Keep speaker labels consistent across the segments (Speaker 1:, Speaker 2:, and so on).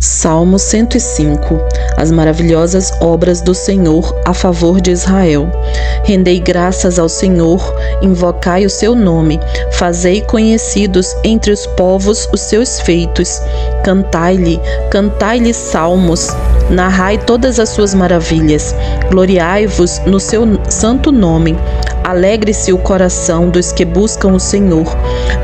Speaker 1: Salmo 105. As maravilhosas obras do Senhor a favor de Israel. Rendei graças ao Senhor, invocai o seu nome, fazei conhecidos entre os povos os seus feitos. Cantai-lhe salmos, narrai todas as suas maravilhas, gloriai-vos no seu santo nome. Alegre-se o coração dos que buscam o Senhor.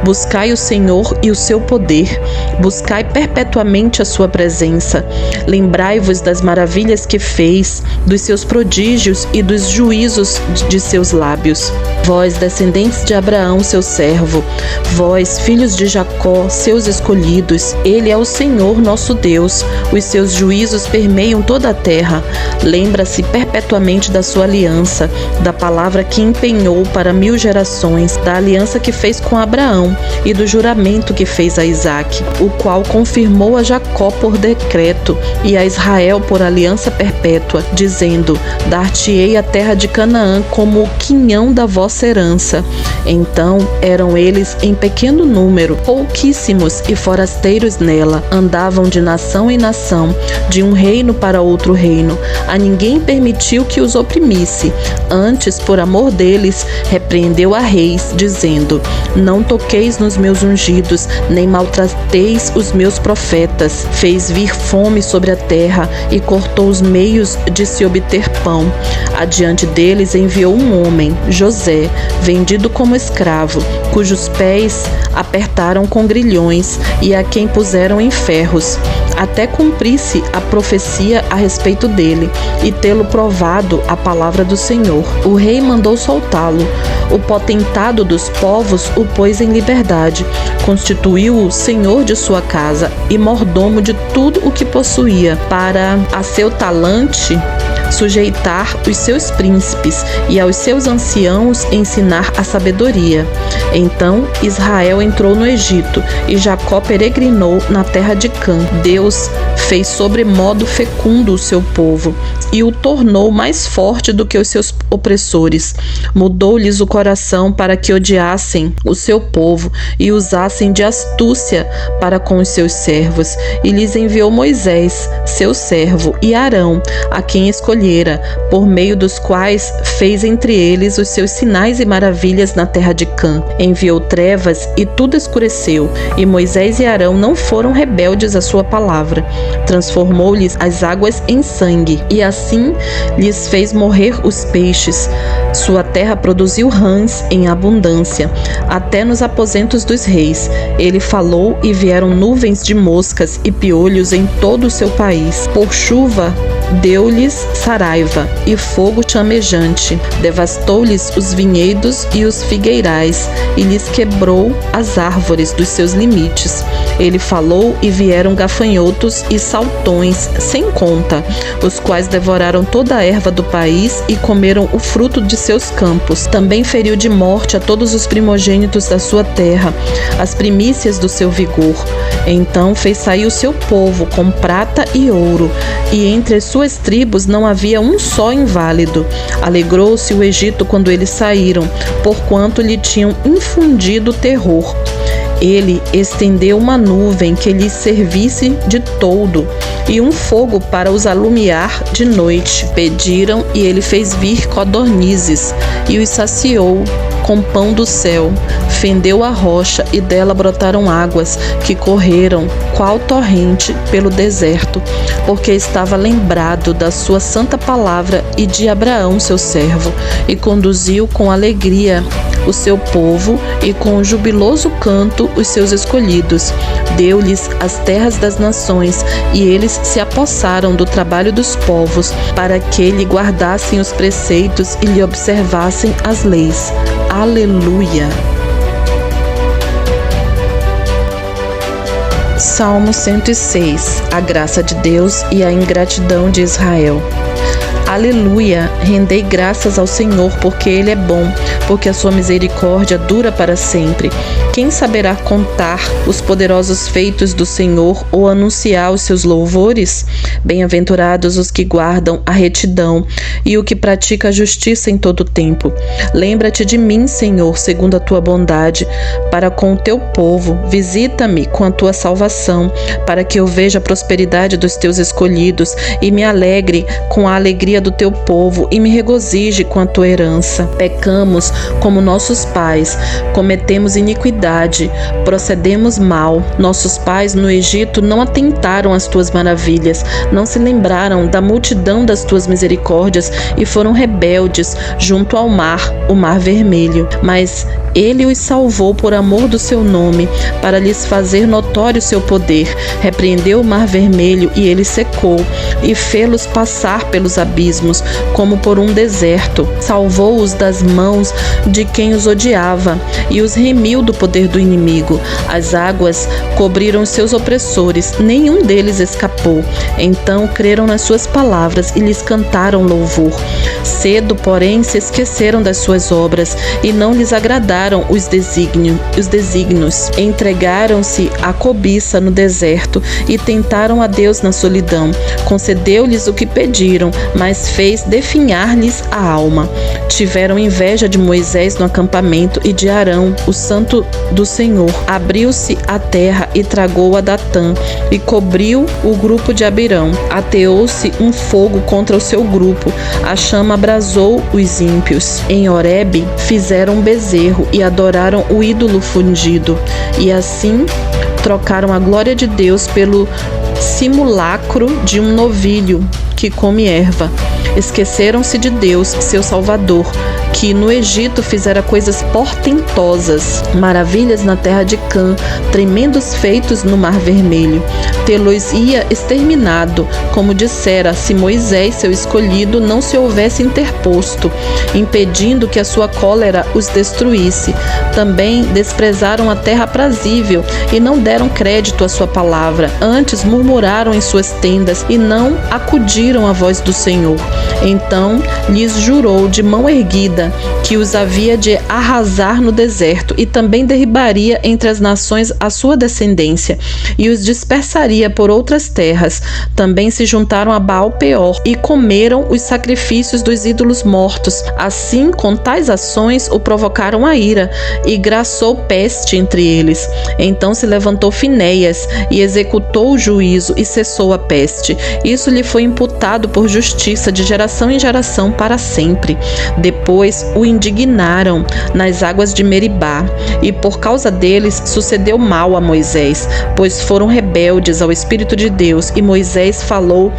Speaker 1: Buscai o Senhor e o seu poder. Buscai perpetuamente a sua presença. Lembrai-vos das maravilhas que fez, dos seus prodígios e dos juízos de seus lábios. Vós, descendentes de Abraão, seu servo, vós, filhos de Jacó, seus escolhidos, ele é o Senhor nosso Deus. Os seus juízos permeiam toda a terra. Lembra-se perpetuamente da sua aliança, da palavra que empenhou para 1000 gerações, da aliança que fez com Abraão e do juramento que fez a Isaque, o qual confirmou a Jacó por decreto e a Israel por aliança perpétua, dizendo: dar-te-ei a terra de Canaã como o quinhão da vossa herança. Então eram eles em pequeno número, pouquíssimos e forasteiros nela, andavam de nação em nação, de um reino para outro reino. A ninguém permitiu que os oprimisse. Antes, por amor deles, repreendeu a reis, dizendo: não toqueis nos meus ungidos, nem maltrateis os meus profetas. Fez vir fome sobre a terra e cortou os meios de se obter pão. Adiante deles enviou um homem, José, vendido como escravo, cujos pés apertaram com grilhões e a quem puseram em ferros, até cumprisse a profecia a respeito dele e tê-lo provado a palavra do Senhor. O rei mandou soltá-lo. O potentado dos povos o pôs em liberdade, constituiu-o senhor de sua casa e mordomo de tudo o que possuía, para a seu talante sujeitar os seus príncipes e aos seus anciãos ensinar a sabedoria. Então Israel entrou no Egito e Jacó peregrinou na terra de Cã. Deus fez sobremodo fecundo o seu povo e o tornou mais forte do que os seus opressores. Mudou-lhes o coração para que odiassem o seu povo e usassem de astúcia para com os seus servos. E lhes enviou Moisés, seu servo, e Arão, a quem escolhera, por meio dos quais fez entre eles os seus sinais e maravilhas na terra de Cã. Enviou trevas e tudo escureceu, e Moisés e Arão não foram rebeldes à sua palavra. Transformou-lhes as águas em sangue, e assim lhes fez morrer os peixes. Sua terra produziu rãs em abundância, até nos aposentos dos reis. Ele falou e vieram nuvens de moscas e piolhos em todo o seu país. Por chuva deu-lhes saraiva e fogo chamejante. Devastou-lhes os vinhedos e os figueirais e lhes quebrou as árvores dos seus limites. Ele falou e vieram gafanhotos e saltões sem conta, os quais devoraram toda a erva do país e comeram o fruto de seus campos. Também feriu de morte a todos os primogênitos da sua terra, as primícias do seu vigor. Então fez sair o seu povo com prata e ouro, e entre as suas tribos não havia um só inválido. Alegrou-se o Egito quando eles saíram, porquanto lhe tinham infundido terror. Ele estendeu uma nuvem que lhes servisse de toldo e um fogo para os alumiar de noite. Pediram e ele fez vir codornizes e os saciou com pão do céu. Fendeu a rocha e dela brotaram águas que correram qual torrente pelo deserto, porque estava lembrado da sua santa palavra e de Abraão seu servo, e conduziu com alegria o seu povo e com jubiloso canto os seus escolhidos. Deu-lhes as terras das nações e eles se apossaram do trabalho dos povos, para que lhe guardassem os preceitos e lhe observassem as leis. Aleluia! Salmo 106. A graça de Deus e a ingratidão de Israel. Aleluia! Rendei graças ao Senhor, porque Ele é bom, porque a sua misericórdia dura para sempre. Quem saberá contar os poderosos feitos do Senhor ou anunciar os seus louvores? Bem-aventurados os que guardam a retidão e o que pratica a justiça em todo o tempo. Lembra-te de mim, Senhor, segundo a tua bondade, para com o teu povo. Visita-me com a tua salvação, para que eu veja a prosperidade dos teus escolhidos e me alegre com a alegria do teu povo e me regozije com a tua herança. Pecamos como nossos pais, cometemos iniquidade, procedemos mal. Nossos pais no Egito não atentaram às tuas maravilhas, não se lembraram da multidão das tuas misericórdias e foram rebeldes junto ao mar, o mar vermelho. Mas Ele os salvou por amor do seu nome, para lhes fazer notório o seu poder. Repreendeu o mar vermelho e ele secou, e fê-los passar pelos abismos, como por um deserto. Salvou-os das mãos de quem os odiava, e os remiu do poder do inimigo. As águas cobriram seus opressores, nenhum deles escapou. Então creram nas suas palavras e lhes cantaram louvor. Cedo, porém, se esqueceram das suas obras, e não lhes agradaram os desígnios. Entregaram-se à cobiça no deserto e tentaram a Deus na solidão. Concedeu-lhes o que pediram, mas fez definhar-lhes a alma. Tiveram inveja de Moisés no acampamento e de Arão, o santo do Senhor. Abriu-se a terra e tragou a Datã, e cobriu o grupo de Abirão. Ateou-se um fogo contra o seu grupo, a chama abrasou os ímpios. Em Horebe fizeram um bezerro e adoraram o ídolo fundido, e assim trocaram a glória de Deus pelo simulacro de um novilho que come erva. Esqueceram-se de Deus, seu Salvador, que no Egito fizera coisas portentosas, maravilhas na terra de Cã, tremendos feitos no mar vermelho. Tê-los-ia exterminado, como dissera, se Moisés, seu escolhido, não se houvesse interposto, impedindo que a sua cólera os destruísse. Também desprezaram a terra aprazível e não deram crédito à sua palavra. Antes murmuraram em suas tendas e não acudiram à voz do Senhor. Então lhes jurou de mão erguida que os havia de arrasar no deserto e também derribaria entre as nações a sua descendência e os dispersaria por outras terras. Também se juntaram a Baal-peor e comeram os sacrifícios dos ídolos mortos. Assim, com tais ações, o provocaram a ira e graçou peste entre eles. Então se levantou Finéias e executou o juízo e cessou a peste. Isso lhe foi imputado por justiça de geração em geração para sempre. Depois o indignaram nas águas de Meribá, e por causa deles sucedeu mal a Moisés, pois foram rebeldes ao Espírito de Deus, e Moisés falou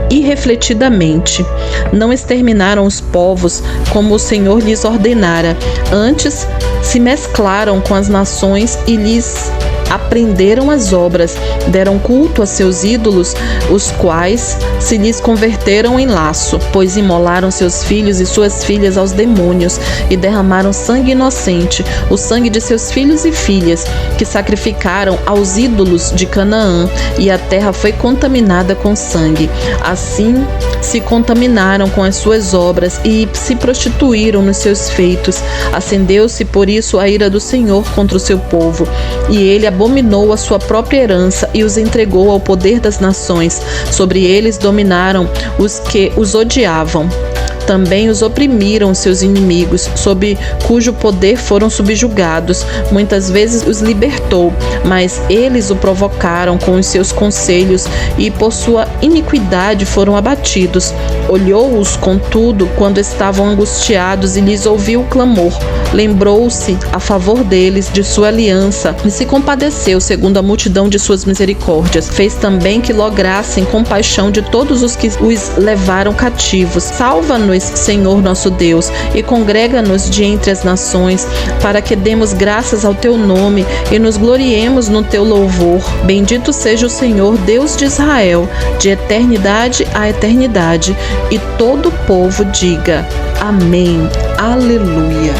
Speaker 1: irrefletidamente. Não exterminaram os povos como o Senhor lhes ordenara, antes se mesclaram com as nações e lhes aprenderam as obras, deram culto a seus ídolos, os quais se lhes converteram em laço, pois imolaram seus filhos e suas filhas aos demônios e derramaram sangue inocente, o sangue de seus filhos e filhas, que sacrificaram aos ídolos de Canaã, e a terra foi contaminada com sangue. Assim se contaminaram com as suas obras e se prostituíram nos seus feitos. Acendeu-se por isso a ira do Senhor contra o seu povo, e ele abominou a sua própria herança e os entregou ao poder das nações. Sobre eles dominaram os que os odiavam. Também os oprimiram seus inimigos, sob cujo poder foram subjugados. Muitas vezes os libertou, mas eles o provocaram com os seus conselhos e por sua iniquidade foram abatidos. Olhou-os, contudo, quando estavam angustiados e lhes ouviu o clamor. Lembrou-se a favor deles de sua aliança e se compadeceu segundo a multidão de suas misericórdias. Fez também que lograssem compaixão de todos os que os levaram cativos. Salva-nos, Senhor nosso Deus, e congrega-nos de entre as nações, para que demos graças ao teu nome e nos gloriemos no teu louvor. Bendito seja o Senhor, Deus de Israel, de eternidade a eternidade. E todo o povo diga: Amém. Aleluia.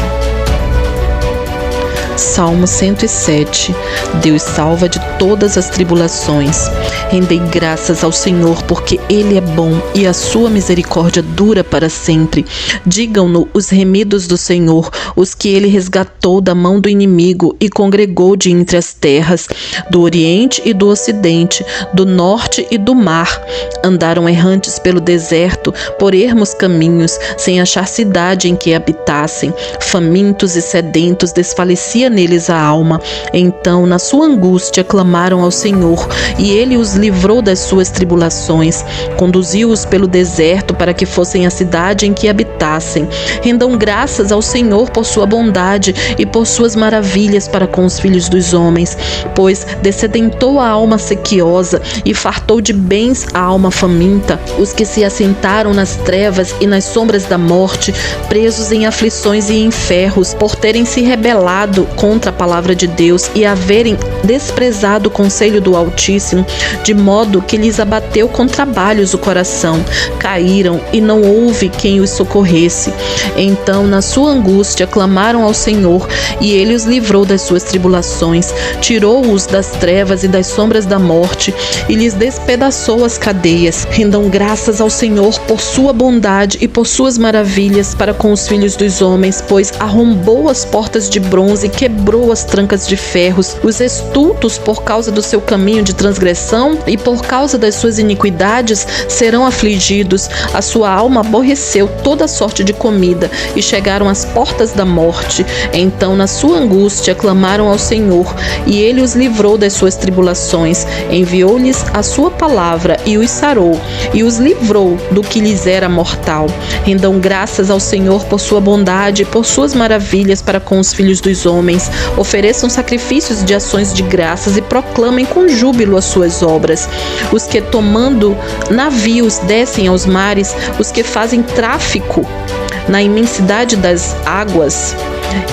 Speaker 1: Salmo 107. Deus salva de todas as tribulações. Rendei graças ao Senhor, porque Ele é bom e a sua misericórdia dura para sempre. Digam-no os remidos do Senhor, os que Ele resgatou da mão do inimigo e congregou de entre as terras, do Oriente e do Ocidente, do Norte e do mar. Andaram errantes pelo deserto, por ermos caminhos, sem achar cidade em que habitassem. Famintos e sedentos, desfalecia neles a alma. Então, na sua angústia, clamaram ao Senhor, e Ele os livrou das suas tribulações. Conduziu-os pelo deserto para que fossem a cidade em que habitassem. Rendam graças ao Senhor por sua bondade e por suas maravilhas para com os filhos dos homens, pois dessedentou a alma sequiosa e fartou de bens a alma faminta. Os que se assentaram nas trevas e nas sombras da morte, presos em aflições e em ferros, por terem se rebelado contra a palavra de Deus e haverem desprezado o conselho do Altíssimo, de modo que lhes abateu com trabalhos o coração. Caíram e não houve quem os socorresse. Então, na sua angústia, clamaram ao Senhor, e Ele os livrou das suas tribulações, tirou-os das trevas e das sombras da morte, e lhes despedaçou as cadeias. Rendam graças ao Senhor por sua bondade e por suas maravilhas para com os filhos dos homens, pois arrombou as portas de bronze e quebrou as trancas de ferros. Os estultos, por causa do seu caminho de transgressão e por causa das suas iniquidades, serão afligidos. A sua alma aborreceu toda sorte de comida e chegaram às portas da morte. Então, na sua angústia, clamaram ao Senhor, e Ele os livrou das suas tribulações. Enviou-lhes a sua palavra e os sarou, e os livrou do que lhes era mortal. Rendam graças ao Senhor por sua bondade e por suas maravilhas para com os filhos dos homens. Ofereçam sacrifícios de ações de graças e proclamem com júbilo as suas obras. Os que tomando navios descem aos mares, os que fazem tráfico na imensidade das águas,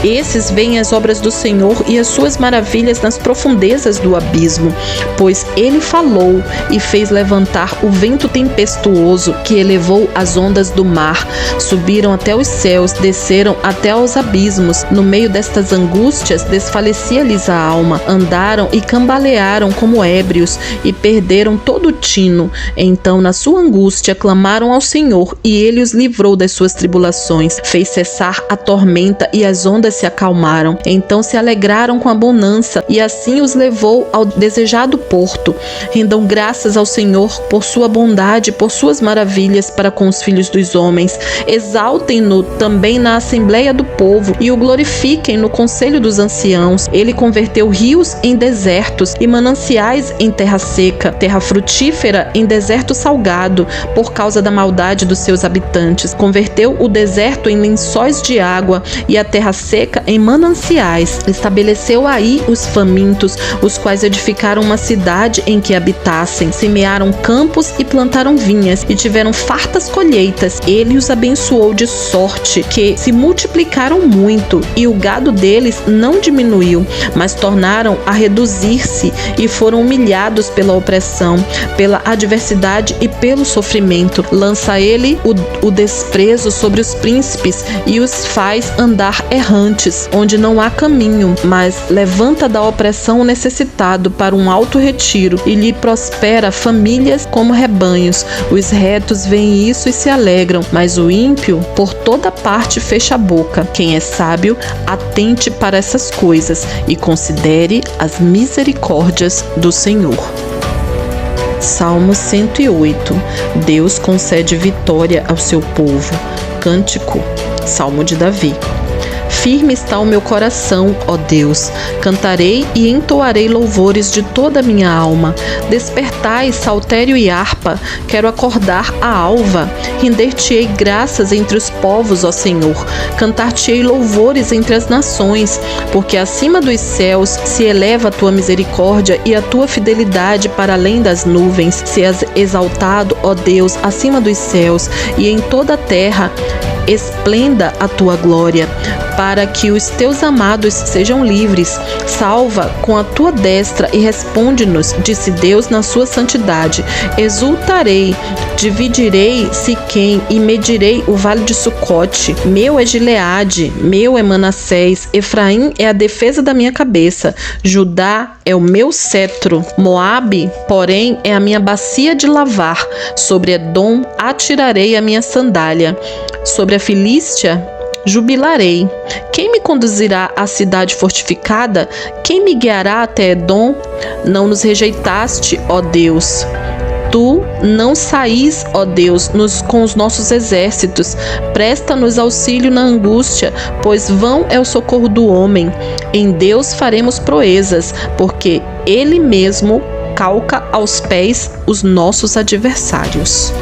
Speaker 1: esses veem as obras do Senhor e as suas maravilhas nas profundezas do abismo. Pois Ele falou e fez levantar o vento tempestuoso que elevou as ondas do mar. Subiram até os céus, desceram até aos abismos. No meio destas angústias, desfalecia-lhes a alma. Andaram e cambalearam como ébrios e perderam todo o tino. Então, na sua angústia, clamaram ao Senhor, e Ele os livrou das suas tribulações. Fez cessar a tormenta e as ondas se acalmaram. Então se alegraram com a bonança, e assim os levou ao desejado porto. Rendam graças ao Senhor por sua bondade, por suas maravilhas para com os filhos dos homens. Exaltem-no também na assembleia do povo e o glorifiquem no conselho dos anciãos. Ele converteu rios em desertos e mananciais em terra seca, terra frutífera em deserto salgado, por causa da maldade dos seus habitantes. Converteu o deserto em lençóis de água e a terra seca em mananciais. Estabeleceu aí os famintos, os quais edificaram uma cidade em que habitassem. Semearam campos e plantaram vinhas e tiveram fartas colheitas. Ele os abençoou de sorte que se multiplicaram muito, e o gado deles não diminuiu, mas tornaram a reduzir-se e foram humilhados pela opressão, pela adversidade e pelo sofrimento. Lança Ele o desprezo sobre os príncipes e os faz andar errantes, onde não há caminho, mas levanta da opressão o necessitado para um alto retiro, e lhe prospera famílias como rebanhos. Os retos veem isso e se alegram, mas o ímpio por toda parte fecha a boca. Quem é sábio, atente para essas coisas e considere as misericórdias do Senhor. Salmo 108. Deus concede vitória ao seu povo. Cântico. Salmo de Davi. Firme está o meu coração, ó Deus. Cantarei e entoarei louvores de toda a minha alma. Despertai, saltério e harpa. Quero acordar a alva. Render-te-ei graças entre os povos, ó Senhor. Cantar-te-ei louvores entre as nações. Porque acima dos céus se eleva a tua misericórdia e a tua fidelidade para além das nuvens. Seas exaltado, ó Deus, acima dos céus, e em toda a terra esplenda a tua glória, para que os teus amados sejam livres. Salva com a tua destra e responde-nos, disse Deus na sua santidade. Exultarei, dividirei Siquém e medirei o vale de Sucote. Meu é Gileade, meu é Manassés, Efraim é a defesa da minha cabeça, Judá é o meu cetro, Moabe, porém, é a minha bacia de lavar. Sobre Edom atirarei a minha sandália, sobre a Filístia jubilarei. Quem me conduzirá à cidade fortificada? Quem me guiará até Edom? Não nos rejeitaste, ó Deus. Tu não saís, ó Deus, com os nossos exércitos. Presta-nos auxílio na angústia, pois vão é o socorro do homem. Em Deus faremos proezas, porque Ele mesmo calca aos pés os nossos adversários.